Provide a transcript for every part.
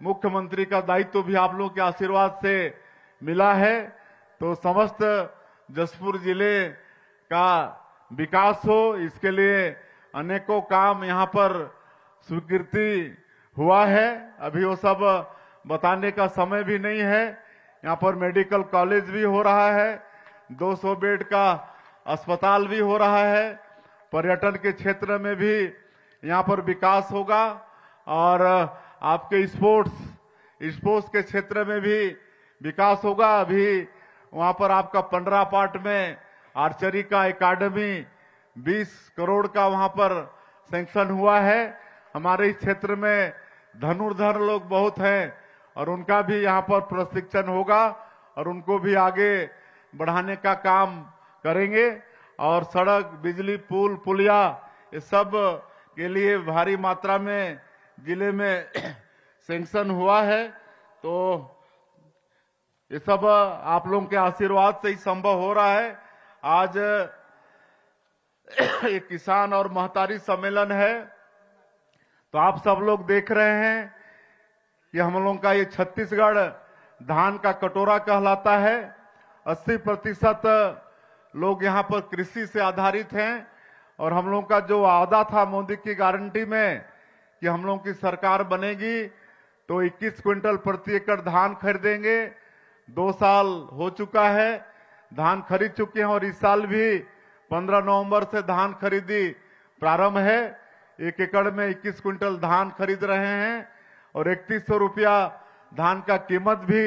मुख्यमंत्री का दायित्व भी आप लोगों के आशीर्वाद से मिला है, तो समस्त जसपुर जिले का विकास हो, इसके लिए अनेकों काम यहाँ पर स्वीकृति हुआ है। अभी वो सब बताने का समय भी नहीं है। यहाँ पर मेडिकल कॉलेज भी हो रहा है, 200 बेड का अस्पताल भी हो रहा है, पर्यटन के क्षेत्र में भी यहाँ पर विकास होगा और आपके स्पोर्ट्स के क्षेत्र में भी विकास होगा। अभी वहाँ पर आपका 15 पार्ट में आर्चरी का एकेडमी 20 करोड़ का वहाँ पर सैंक्शन हुआ है। हमारे इस क्षेत्र में धनुर्धर लोग बहुत हैं और उनका भी यहाँ पर प्रशिक्षण होगा और उनको भी आगे बढ़ाने का काम करेंगे। और सड़क, बिजली, पुल, पुलिया, ये सब के लिए भारी मात्रा में जिले में सैंक्शन हुआ है। तो ये सब आप लोगों के आशीर्वाद से ही संभव हो रहा है। आज एक किसान और महतारी सम्मेलन है, तो आप सब लोग देख रहे हैं कि हम लोगों का ये छत्तीसगढ़ धान का कटोरा कहलाता है। 80% लोग यहाँ पर कृषि से आधारित हैं और हम लोगों का जो वादा था मोदी की गारंटी में कि हम लोगों की सरकार बनेगी तो 21 क्विंटल प्रति एकड़ धान खरीदेंगे। 2 साल हो चुका है, धान खरीद चुके हैं और इस साल भी 15 नवंबर से धान खरीदी प्रारंभ है। 1 एकड़ में 21 क्विंटल धान खरीद रहे हैं और 3100 रुपया धान का कीमत भी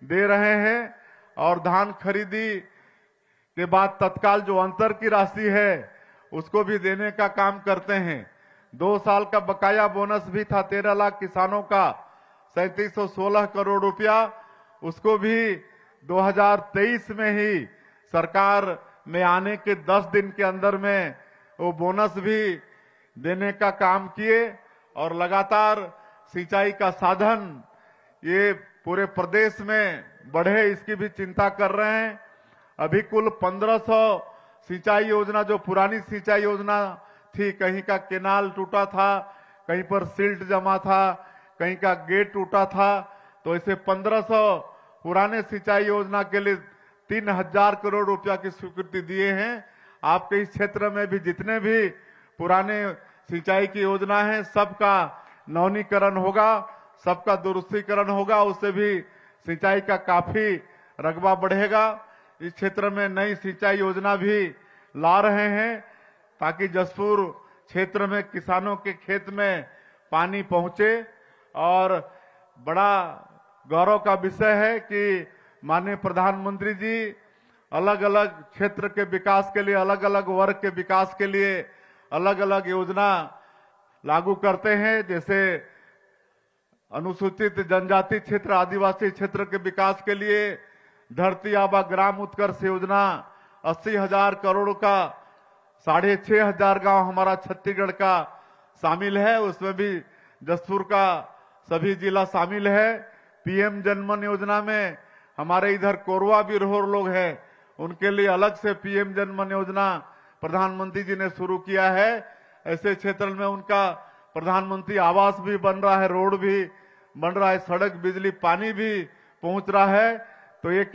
दे रहे हैं। और धान खरीदी के बाद तत्काल जो अंतर की राशि है उसको भी देने का काम करते हैं। 2 साल का बकाया बोनस भी था 13 लाख किसानों का, 3716 करोड़ रुपया, उसको भी 2023 में ही सरकार में आने के 10 दिन के अंदर में वो बोनस भी देने का काम किए। और लगातार सिंचाई का साधन ये पूरे प्रदेश में बढ़े, इसकी भी चिंता कर रहे हैं। अभी कुल 1500 सिंचाई योजना, जो पुरानी सिंचाई योजना थी, कहीं का केनाल टूटा था, कहीं पर सिल्ट जमा था, कहीं का गेट टूटा था, तो ऐसे 1500 पुराने सिंचाई योजना के लिए 3000 करोड़ रुपया की स्वीकृति दिए हैं। आपके इस क्षेत्र में भी जितने भी पुराने सिंचाई की योजना है सबका नवीनीकरण होगा, सबका दुरुस्तीकरण होगा, उससे भी सिंचाई का काफी रकबा बढ़ेगा। इस क्षेत्र में नई सिंचाई योजना भी ला रहे हैं ताकि जसपुर क्षेत्र में किसानों के खेत में पानी पहुंचे। और बड़ा गौरव का विषय है कि माननीय प्रधानमंत्री जी अलग अलग क्षेत्र के विकास के लिए, अलग अलग वर्ग के विकास के लिए अलग अलग योजना लागू करते हैं। जैसे अनुसूचित जनजाति क्षेत्र, आदिवासी क्षेत्र के विकास के लिए धरती आबा ग्राम उत्कर्ष योजना 80,000 करोड़ का 6500 गांव हमारा छत्तीसगढ़ का शामिल है, उसमें भी जसपुर का सभी जिला शामिल है। पीएम जनमन योजना में हमारे इधर कोरवा बिरहोर लोग हैं, उनके लिए अलग से पीएम जनमन योजना प्रधानमंत्री जी ने शुरू किया है। ऐसे क्षेत्र में उनका प्रधानमंत्री आवास भी बन रहा है, रोड भी बन रहा है, सड़क, बिजली, पानी भी पहुंच रहा है। तो एक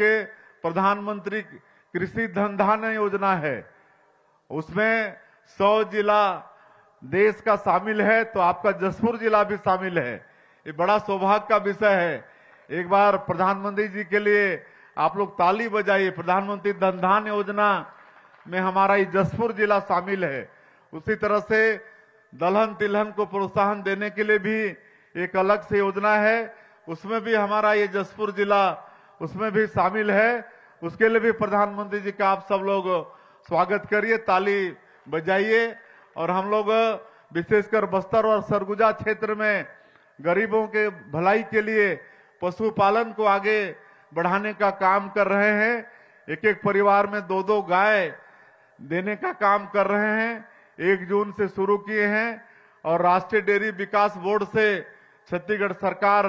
प्रधानमंत्री कृषि धन धान्य योजना है, उसमें 100 जिला देश का शामिल है, तो आपका जसपुर जिला भी शामिल है। ये बड़ा सौभाग्य का विषय है। एक बार प्रधानमंत्री जी के लिए आप लोग ताली बजाइए। प्रधानमंत्री धन धान्य योजना में हमारा ये जसपुर जिला शामिल है। उसी तरह से दलहन तिलहन को प्रोत्साहन देने के लिए भी एक अलग से योजना है, उसमें भी हमारा ये जसपुर जिला उसमें भी शामिल है। उसके लिए भी प्रधानमंत्री जी का आप सब लोग स्वागत करिए, ताली बजाइए। और हम लोग विशेषकर बस्तर और सरगुजा क्षेत्र में गरीबों के भलाई के लिए पशुपालन को आगे बढ़ाने का काम कर रहे हैं। एक एक परिवार में 2-2 गाय देने का काम कर रहे हैं। 1 जून से शुरू किए हैं और राष्ट्रीय डेयरी विकास बोर्ड से छत्तीसगढ़ सरकार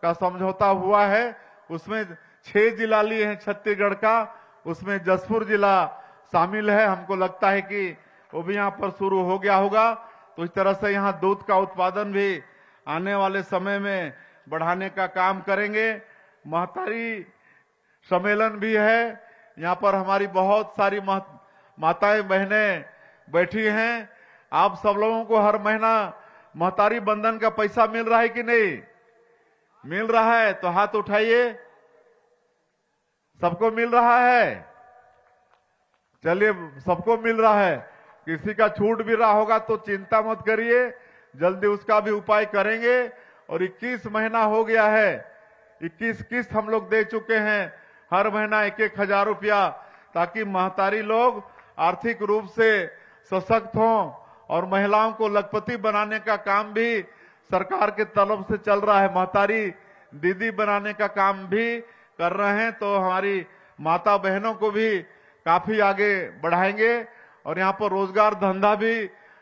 का समझौता हुआ है। उसमें 6 जिला लिए हैं छत्तीसगढ़ का, उसमें जसपुर जिला शामिल है। हमको लगता है कि वो भी यहाँ पर शुरू हो गया होगा। तो इस तरह से यहाँ दूध का उत्पादन भी आने वाले समय में बढ़ाने का काम करेंगे। महतारी सम्मेलन भी है, यहाँ पर हमारी बहुत सारी माताएं बहनें बैठी हैं। आप सब लोगों को हर महीना महतारी बंधन का पैसा मिल रहा है कि नहीं? मिल रहा है तो हाथ उठाइए। सबको मिल रहा है? चलिए, सबको मिल रहा है। किसी का छूट भी रहा होगा तो चिंता मत करिए, जल्दी उसका भी उपाय करेंगे। और 21 महीना हो गया है, 21 किस्त हम लोग दे चुके हैं, हर महीना 1-1 हजार रुपया, ताकि महतारी लोग आर्थिक रूप से सशक्त हों। और महिलाओं को लखपति बनाने का काम भी सरकार के तरफ से चल रहा है, महतारी दीदी बनाने का काम भी कर रहे हैं। तो हमारी माता बहनों को भी काफी आगे बढ़ाएंगे और यहाँ पर रोजगार धंधा भी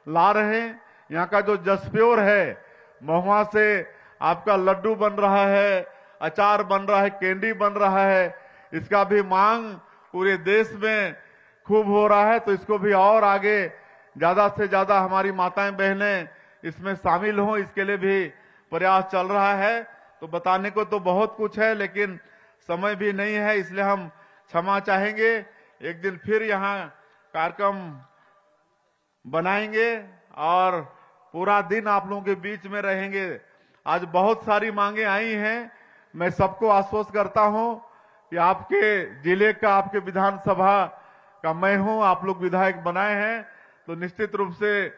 ला रहे हैं। यहाँ का जो जसप्योर है, महुआ से आपका लड्डू बन रहा है, अचार बन रहा है, कैंडी बन रहा है, इसका भी मांग पूरे देश में खूब हो रहा है। तो इसको भी और आगे ज्यादा से ज्यादा हमारी माताएं बहनें इसमें शामिल हों, इसके लिए भी प्रयास चल रहा है। तो बताने को तो बहुत कुछ है, लेकिन समय भी नहीं है, इसलिए हम क्षमा चाहेंगे। एक दिन फिर यहाँ कार्यक्रम बनाएंगे और पूरा दिन आप लोगों के बीच में रहेंगे। आज बहुत सारी मांगे आई हैं, मैं सबको आश्वस्त करता हूं कि आपके जिले का, आपके विधानसभा का मैं हूं, आप लोग विधायक बनाए हैं, तो निश्चित रूप से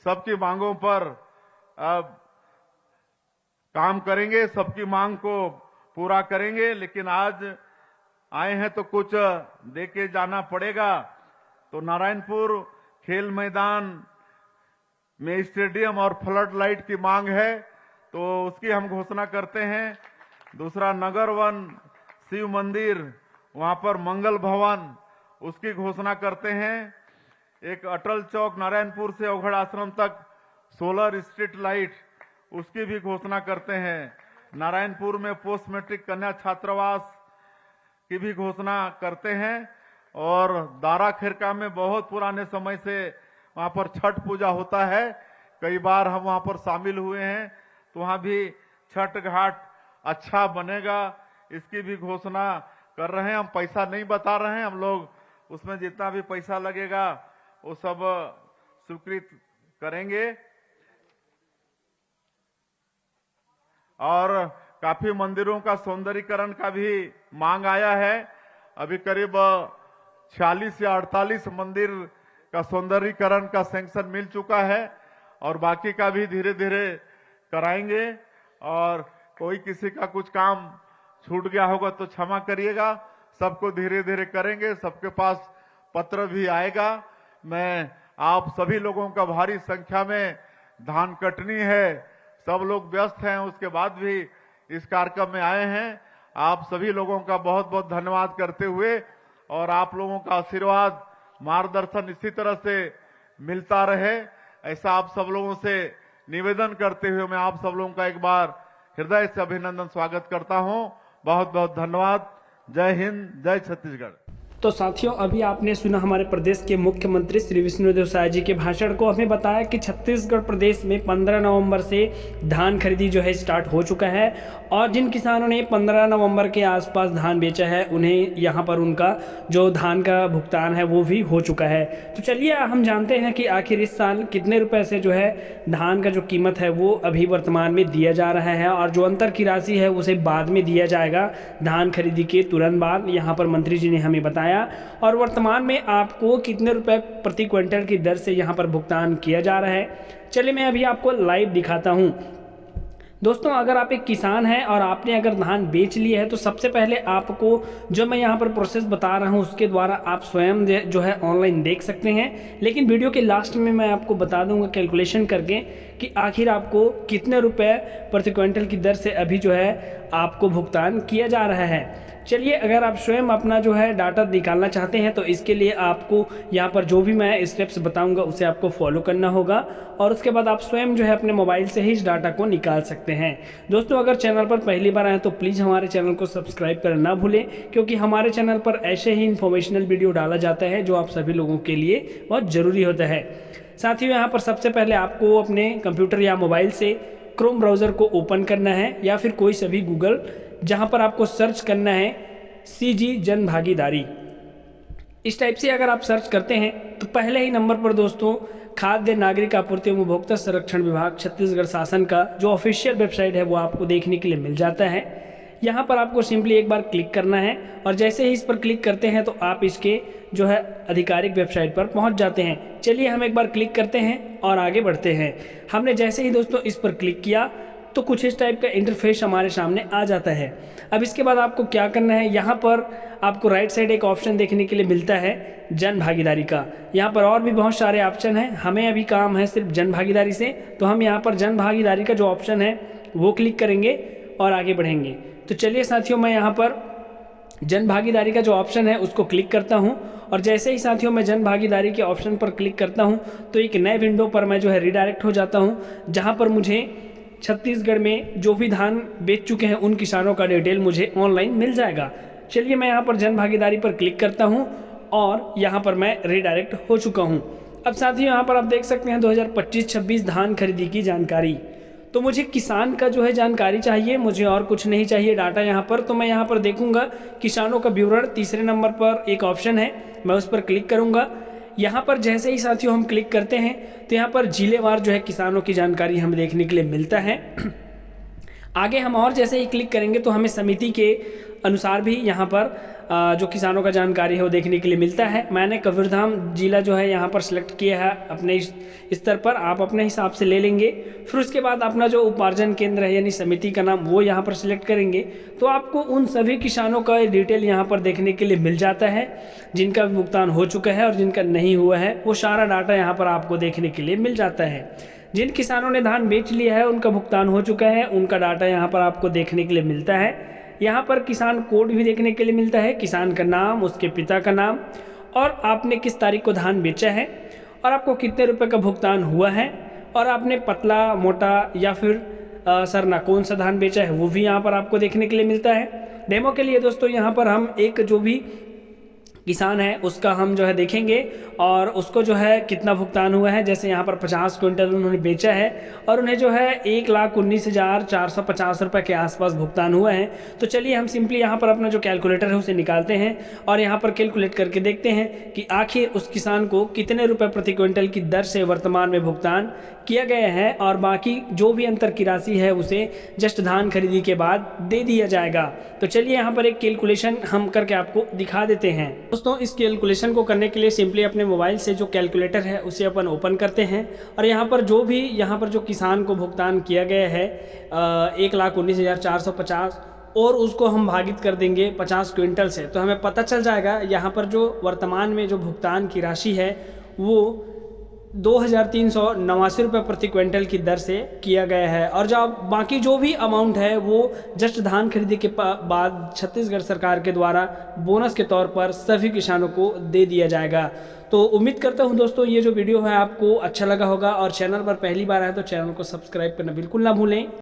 सबकी मांगों पर काम करेंगे, सबकी मांग को पूरा करेंगे। लेकिन आज आए हैं तो कुछ दे के जाना पड़ेगा। तो नारायणपुर खेल मैदान में स्टेडियम और फ्लड लाइट की मांग है, तो उसकी हम घोषणा करते हैं। दूसरा, नगर वन शिव मंदिर, वहां पर मंगल भवन, उसकी घोषणा करते हैं। एक अटल चौक नारायणपुर से अवघड़ आश्रम तक सोलर स्ट्रीट लाइट, उसकी भी घोषणा करते हैं। नारायणपुर में पोस्ट मैट्रिक कन्या छात्रावास की भी घोषणा करते हैं। और दारा खेरका में बहुत पुराने समय से वहां पर छठ पूजा होता है, कई बार हम वहां पर शामिल हुए हैं, तो वहां भी छठ घाट अच्छा बनेगा, इसकी भी घोषणा कर रहे हैं। हम पैसा नहीं बता रहे हैं, हम लोग उसमें जितना भी पैसा लगेगा वो सब स्वीकृत करेंगे। और काफी मंदिरों का सौंदर्यीकरण का भी मांग आया है। अभी करीब 46 या 48 मंदिर का सौंदर्यीकरण का सैंक्शन मिल चुका है और बाकी का भी धीरे धीरे कराएंगे। और कोई किसी का कुछ काम छूट गया होगा तो क्षमा करिएगा, सबको धीरे धीरे करेंगे। सबके पास पत्र भी आएगा। मैं आप सभी लोगों का भारी संख्या में धान कटनी है, सब लोग व्यस्त हैं, उसके बाद भी इस कार्यक्रम में आए हैं। आप सभी लोगों का बहुत बहुत धन्यवाद करते हुए और आप लोगों का आशीर्वाद, मार्गदर्शन इसी तरह से मिलता रहे, ऐसा आप सब लोगों से निवेदन करते हुए मैं आप सब लोगों का एक बार हृदय से अभिनंदन स्वागत करता हूं। बहुत बहुत धन्यवाद। जय हिंद, जय छत्तीसगढ़। तो साथियों, अभी आपने सुना हमारे प्रदेश के मुख्यमंत्री श्री विष्णुदेव साय जी के भाषण को। हमें बताया कि छत्तीसगढ़ प्रदेश में 15 नवंबर से धान खरीदी जो है स्टार्ट हो चुका है और जिन किसानों ने 15 नवंबर के आसपास धान बेचा है उन्हें यहाँ पर उनका जो धान का भुगतान है वो भी हो चुका है। तो चलिए हम जानते हैं कि आखिर इस साल कितने रुपए से जो है धान का जो कीमत है वो अभी वर्तमान में दिया जा रहा है और जो अंतर की राशि है उसे बाद में दिया जाएगा धान खरीदी के तुरंत बाद, यहाँ पर मंत्री जी ने हमें बताया। और वर्तमान में आपको कितने रुपए प्रति क्विंटल की दर से यहाँ पर भुगतान किया जा रहा है, चलिए मैं अभी आपको लाइव दिखाता हूँ। दोस्तों, अगर आप एक किसान हैं और आपने अगर धान बेच लिया है तो सबसे पहले आपको जो मैं यहाँ पर प्रोसेस बता रहा हूँ उसके द्वारा आप स्वयं जो है ऑनलाइन देख सकते हैं। लेकिन वीडियो के लास्ट में मैं आपको बता दूंगा कैलकुलेशन करके कि आखिर आपको कितने रुपए प्रति क्विंटल की दर से अभी जो है आपको भुगतान किया जा रहा है। चलिए, अगर आप स्वयं अपना जो है डाटा निकालना चाहते हैं तो इसके लिए आपको यहाँ पर जो भी मैं स्टेप्स बताऊंगा उसे आपको फॉलो करना होगा और उसके बाद आप स्वयं जो है अपने मोबाइल से ही इस डाटा को निकाल सकते हैं। दोस्तों, अगर चैनल पर पहली बार आए तो प्लीज़ हमारे चैनल को सब्सक्राइब करना ना भूलें, क्योंकि हमारे चैनल पर ऐसे ही इन्फॉर्मेशनल वीडियो डाला जाता है जो आप सभी लोगों के लिए बहुत ज़रूरी होता है। साथियों, यहाँ पर सबसे पहले आपको अपने कंप्यूटर या मोबाइल से क्रोम ब्राउज़र को ओपन करना है या फिर कोई सा भी गूगल, जहाँ पर आपको सर्च करना है CG जन भागीदारी। इस टाइप से अगर आप सर्च करते हैं तो पहले ही नंबर पर दोस्तों खाद्य नागरिक आपूर्ति एवं उपभोक्ता संरक्षण विभाग छत्तीसगढ़ शासन का जो ऑफिशियल वेबसाइट है वो आपको देखने के लिए मिल जाता है। यहाँ पर आपको सिंपली एक बार क्लिक करना है और जैसे ही इस पर क्लिक करते हैं तो आप इसके जो है आधिकारिक वेबसाइट पर पहुँच जाते हैं। चलिए हम एक बार क्लिक करते हैं और आगे बढ़ते हैं। हमने जैसे ही दोस्तों इस पर क्लिक किया तो कुछ इस टाइप का इंटरफेस हमारे सामने आ जाता है। अब इसके बाद आपको क्या करना है, यहाँ पर आपको राइट साइड एक ऑप्शन देखने के लिए मिलता है जन भागीदारी का। यहाँ पर और भी बहुत सारे ऑप्शन हैं, हमें अभी काम है सिर्फ जन भागीदारी से, तो हम यहाँ पर जन भागीदारी का जो ऑप्शन है वो क्लिक करेंगे और आगे बढ़ेंगे। तो चलिए साथियों, मैं यहाँ पर जन भागीदारी का जो ऑप्शन है उसको क्लिक करता हूँ और जैसे ही साथियों मैं जन भागीदारी के ऑप्शन पर क्लिक करता हूँ तो एक नए विंडो पर मैं जो है रिडायरेक्ट हो जाता हूँ, जहाँ पर मुझे छत्तीसगढ़ में जो भी धान बेच चुके हैं उन किसानों का डिटेल मुझे ऑनलाइन मिल जाएगा। चलिए मैं यहाँ पर जन भागीदारी पर क्लिक करता हूँ और यहाँ पर मैं रिडायरेक्ट हो चुका हूँ। अब साथियों यहाँ पर आप देख सकते हैं 2025-26 धान खरीदी की जानकारी। तो मुझे किसान का जो है जानकारी चाहिए, मुझे और कुछ नहीं चाहिए डाटा यहाँ पर। तो मैं यहाँ पर देखूँगा किसानों का विवरण, तीसरे नंबर पर एक ऑप्शन है, मैं उस पर क्लिक करूँगा। यहाँ पर जैसे ही साथियों हम क्लिक करते हैं तो यहाँ पर जिलेवार जो है किसानों की जानकारी हमें देखने के लिए मिलता है। आगे हम और जैसे ही क्लिक करेंगे तो हमें समिति के अनुसार भी यहाँ पर जो किसानों का जानकारी है वो देखने के लिए मिलता है। मैंने कबीरधाम जिला जो है यहाँ पर सिलेक्ट किया है अपने स्तर पर, आप अपने हिसाब से ले लेंगे। फिर उसके बाद अपना जो उपार्जन केंद्र है यानी समिति का नाम वो यहाँ पर सिलेक्ट करेंगे तो आपको उन सभी किसानों का डिटेल यहाँ पर देखने के लिए मिल जाता है, जिनका भुगतान हो चुका है और जिनका नहीं हुआ है वो सारा डाटा यहाँ पर आपको देखने के लिए मिल जाता है। जिन किसानों ने धान बेच लिया है उनका भुगतान हो चुका है, उनका डाटा यहाँ पर आपको देखने के लिए मिलता है। यहाँ पर किसान कोड भी देखने के लिए मिलता है, किसान का नाम, उसके पिता का नाम और आपने किस तारीख को धान बेचा है और आपको कितने रुपए का भुगतान हुआ है और आपने पतला, मोटा या फिर सरना कौन सा धान बेचा है वो भी यहाँ पर आपको देखने के लिए मिलता है। डेमो के लिए दोस्तों यहाँ पर हम एक जो भी किसान है उसका हम जो है देखेंगे और उसको जो है कितना भुगतान हुआ है। जैसे यहाँ पर 50 क्विंटल उन्होंने बेचा है और उन्हें जो है 1,19,450 रुपये के आसपास भुगतान हुआ है। तो चलिए हम सिंपली यहाँ पर अपना जो कैलकुलेटर है उसे निकालते हैं और यहाँ पर कैलकुलेट करके देखते हैं कि आखिर उस किसान को कितने रुपये प्रति क्विंटल की दर से वर्तमान में भुगतान किया गया है और बाकी जो भी अंतर की राशि है उसे जस्ट धान खरीदी के बाद दे दिया जाएगा। तो चलिए यहाँ पर एक कैलकुलेशन हम करके आपको दिखा देते हैं। दोस्तों इस कैलकुलेशन को करने के लिए सिंपली अपने मोबाइल से जो कैलकुलेटर है उसे अपन ओपन करते हैं और यहाँ पर जो किसान को भुगतान किया गया है 1,19,450 और उसको हम भागित कर देंगे 50 क्विंटल से, तो हमें पता चल जाएगा यहाँ पर जो वर्तमान में जो भुगतान की राशि है वो 2,389 रुपये प्रति क्विंटल की दर से किया गया है। और जब बाकी जो भी अमाउंट है वो जस्ट धान खरीदी के बाद छत्तीसगढ़ सरकार के द्वारा बोनस के तौर पर सभी किसानों को दे दिया जाएगा। तो उम्मीद करता हूं दोस्तों ये जो वीडियो है आपको अच्छा लगा होगा और चैनल पर पहली बार आए तो चैनल को सब्सक्राइब करना बिल्कुल ना भूलें।